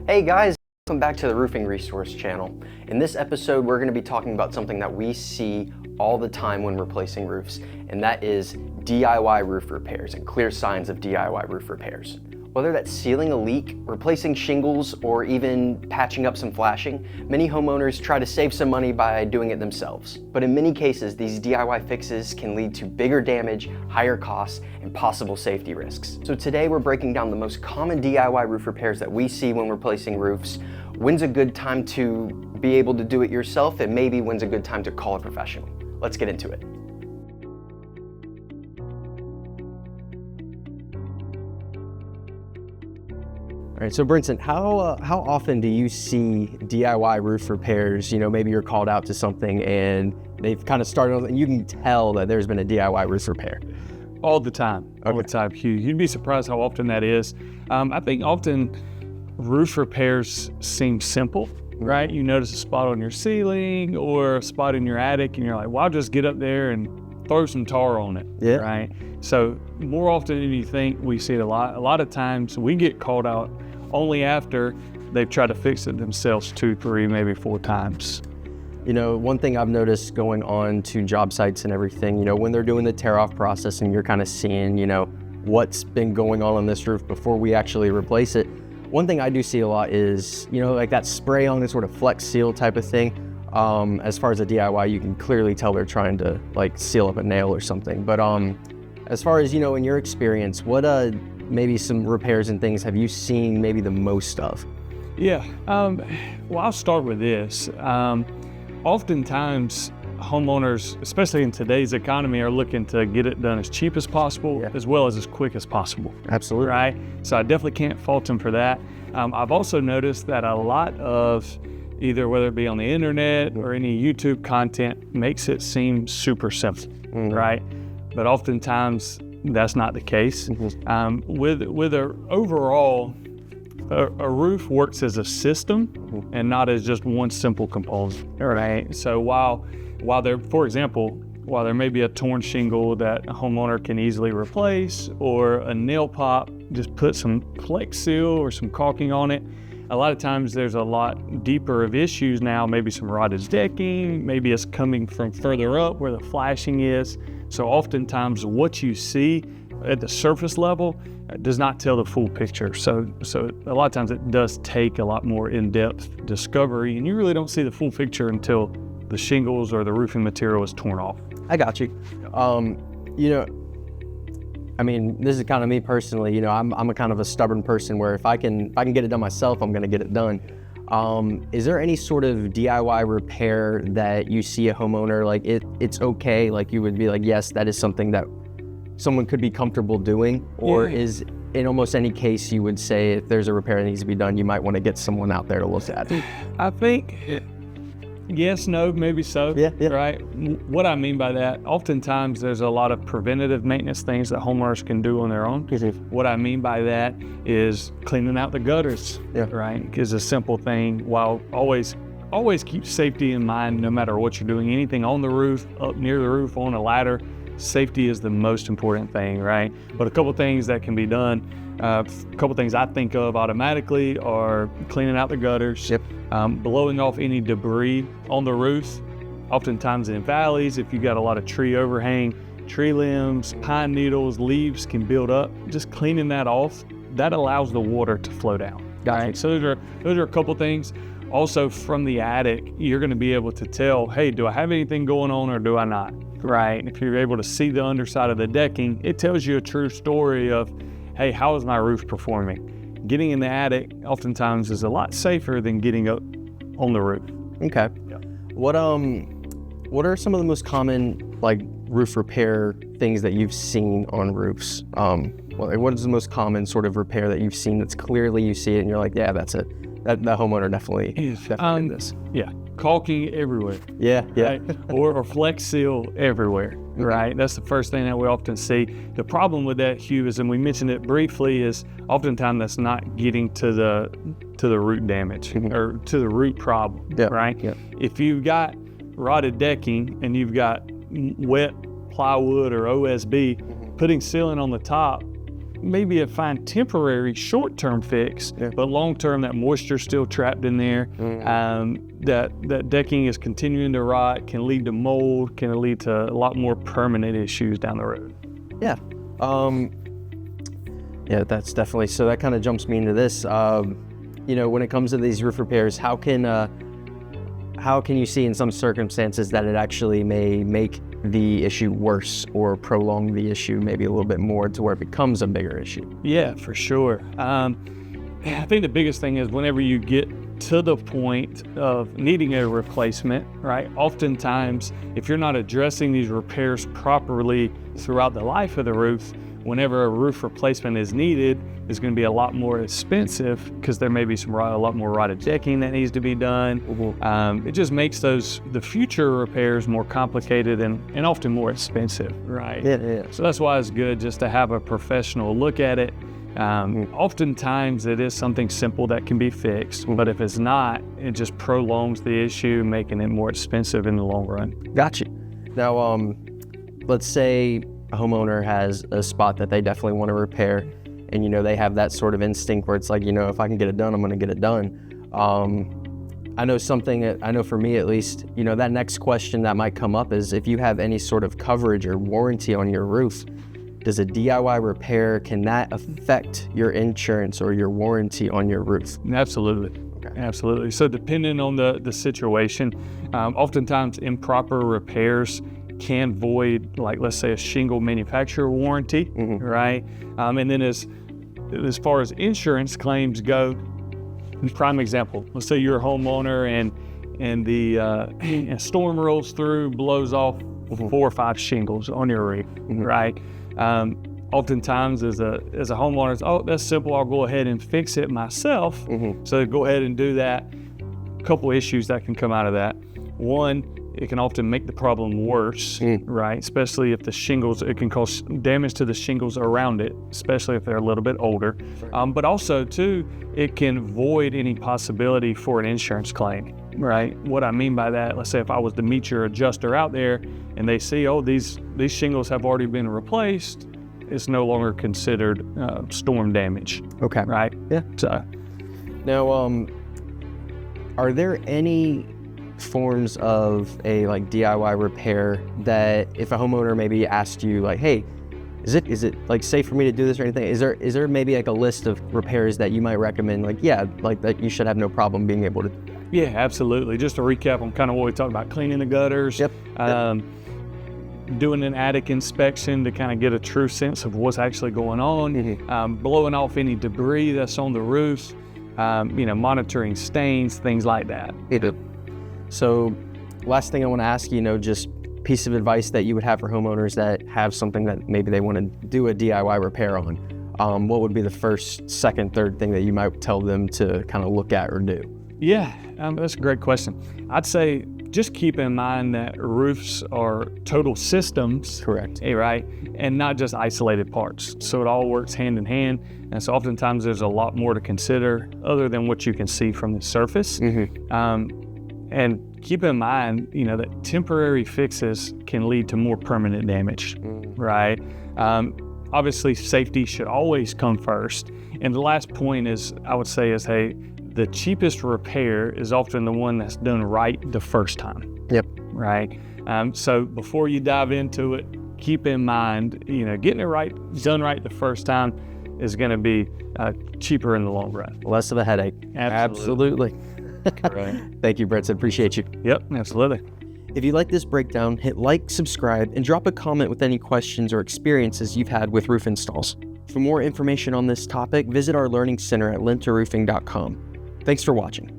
Hey guys, welcome back to the Roofing Resource channel. In this episode, we're going to be talking about something that we see all the time when replacing roofs, and that is DIY roof repairs and clear signs of DIY roof repairs. Whether that's sealing a leak, replacing shingles, or even patching up some flashing, many homeowners try to save some money by doing it themselves. But in many cases, these DIY fixes can lead to bigger damage, higher costs, and possible safety risks. So today we're breaking down the most common DIY roof repairs that we see when replacing roofs, when's a good time to be able to do it yourself, and maybe when's a good time to call a professional. Let's get into it. All right, so Brinson, how often do you see DIY roof repairs? You know, maybe you're called out to something and they've kind of started, and you can tell that there's been a DIY roof repair. All the time, all the time, Hugh. You'd be surprised how often that is. I think often roof repairs seem simple, right? You notice a spot on your ceiling or a spot in your attic and you're like, well, I'll just get up there and throw some tar on it, right? So more often than you think, we see it a lot. A lot of times we get called out only after they've tried to fix it themselves 2, 3, maybe 4 times. You know, one thing I've noticed going on to job sites and everything, you know, when they're doing the tear off process and you're kind of seeing, you know, what's been going on this roof before we actually replace it. One thing I do see a lot is, you know, like that spray on the sort of flex seal type of thing. As far as a DIY, you can clearly tell they're trying to like seal up a nail or something. But as far as, you know, in your experience, what maybe some repairs and things have you seen maybe the most of? Yeah, well, I'll start with this. Oftentimes, homeowners, especially in today's economy, are looking to get it done as cheap as possible, as well as quick as possible. Absolutely. Right? So I definitely can't fault them for that. I've also noticed that a lot of either whether it be on the internet or any YouTube content makes it seem super simple, right? But oftentimes that's not the case. With a overall, a roof works as a system and not as just one simple component, right? So while there, for example, while there may be a torn shingle that a homeowner can easily replace, or a nail pop, just put some flex seal or some caulking on it. A lot of times there's a lot deeper of issues now, maybe some rotted decking, maybe it's coming from further up where the flashing is. So oftentimes what you see at the surface level does not tell the full picture. So a lot of times it does take a lot more in-depth discovery, and you really don't see the full picture until the shingles or the roofing material is torn off. I got you. You know, I mean, this is kind of me personally. You know, I'm a kind of a stubborn person where if I can get it done myself, I'm going to get it done. Is there any sort of DIY repair that you see a homeowner like it's okay? Like you would be like, yes, that is something that someone could be comfortable doing, or is in almost any case you would say if there's a repair that needs to be done, you might want to get someone out there to look at it? I think yes, no, maybe so. Right. What I mean by that, oftentimes there's a lot of preventative maintenance things that homeowners can do on their own. What I mean by that is cleaning out the gutters, right? Is a simple thing. While always keep safety in mind, no matter what you're doing. Anything on the roof, up near the roof, on a ladder, safety is the most important thing, right? But a couple things that can be done. A couple things I think of automatically are cleaning out the gutters, blowing off any debris on the roof. Oftentimes in valleys, if you've got a lot of tree overhang, tree limbs, pine needles, leaves can build up. Just cleaning that off, that allows the water to flow down. Right? So those are a couple things. Also from the attic, you're going to be able to tell, hey, do I have anything going on or do I not? Right? If you're able to see the underside of the decking, it tells you a true story of, hey, how is my roof performing? Getting in the attic oftentimes is a lot safer than getting up on the roof. Okay. Yeah. What are some of the most common like roof repair things that you've seen on roofs? What is the most common sort of repair that you've seen that's clearly you see it and you're like, yeah, that's it. That homeowner definitely did this. Yeah. Caulking everywhere. Yeah. Right? or flex seal everywhere. Right? That's the first thing that we often see. The problem with that, Hugh, is, and we mentioned it briefly, is oftentimes that's not getting to the root damage or to the root problem, right? Yeah. If you've got rotted decking and you've got wet plywood or OSB, putting sealant on the top maybe a fine temporary short-term fix, but long-term that moisture's still trapped in there. That decking is continuing to rot, can lead to mold, can lead to a lot more permanent issues down the road. Yeah. Yeah, that's definitely, so that kind of jumps me into this. You know, when it comes to these roof repairs, how can you see in some circumstances that it actually may make the issue worse or prolong the issue maybe a little bit more to where it becomes a bigger issue? Yeah, for sure. I think the biggest thing is whenever you get to the point of needing a replacement, right? Oftentimes, if you're not addressing these repairs properly throughout the life of the roof, whenever a roof replacement is needed, it's going to be a lot more expensive because there may be a lot more rotted decking that needs to be done. It just makes the future repairs more complicated and often more expensive, right? Yeah. So that's why it's good just to have a professional look at it. Oftentimes it is something simple that can be fixed, but if it's not, it just prolongs the issue, making it more expensive in the long run. Gotcha. Now, let's say a homeowner has a spot that they definitely want to repair, and you know they have that sort of instinct where it's like, you know, if I can get it done, I'm going to get it done. I know for me at least, you know, that next question that might come up is if you have any sort of coverage or warranty on your roof, does a DIY repair, can that affect your insurance or your warranty on your roof? Absolutely. Okay. Absolutely. So depending on the situation, oftentimes improper repairs can void, like let's say a shingle manufacturer warranty, right? And then as far as insurance claims go, prime example, let's say you're a homeowner and the storm rolls through, blows off 4 or 5 shingles on your roof, right? Oftentimes as a homeowner, it's, oh, that's simple, I'll go ahead and fix it myself. So go ahead and do that. A couple issues that can come out of that. One, it can often make the problem worse, right? Especially if the shingles, it can cause damage to the shingles around it, especially if they're a little bit older. But also too, it can void any possibility for an insurance claim, right? What I mean by that, let's say if I was to meet your adjuster out there and they see, oh, these shingles have already been replaced, it's no longer considered storm damage. Okay. Right? Yeah. So now, are there any forms of a like DIY repair that if a homeowner maybe asked you like, hey, is it like safe for me to do this or anything? Is there maybe like a list of repairs that you might recommend, like, yeah, like that you should have no problem being able to? Yeah, absolutely. Just to recap on kind of what we talked about, cleaning the gutters, doing an attic inspection to kind of get a true sense of what's actually going on, blowing off any debris that's on the roof, monitoring stains, things like that. So last thing I want to ask you, just piece of advice that you would have for homeowners that have something that maybe they want to do a DIY repair on. What would be the first, second, third thing that you might tell them to kind of look at or do? Yeah, that's a great question. I'd say just keep in mind that roofs are total systems. Correct. Right? And not just isolated parts. So it all works hand in hand. And so oftentimes there's a lot more to consider other than what you can see from the surface. And keep in mind, that temporary fixes can lead to more permanent damage, right? Obviously, safety should always come first. And the last point I would say is, hey, the cheapest repair is often the one that's done right the first time. Yep. Right? So before you dive into it, keep in mind, getting it done right the first time is going to be cheaper in the long run. Less of a headache. Absolutely. Right. Thank you, Brett. I appreciate you. Yep, absolutely. If you like this breakdown, hit like, subscribe, and drop a comment with any questions or experiences you've had with roof installs. For more information on this topic, visit our learning center at linterroofing.com. Thanks for watching.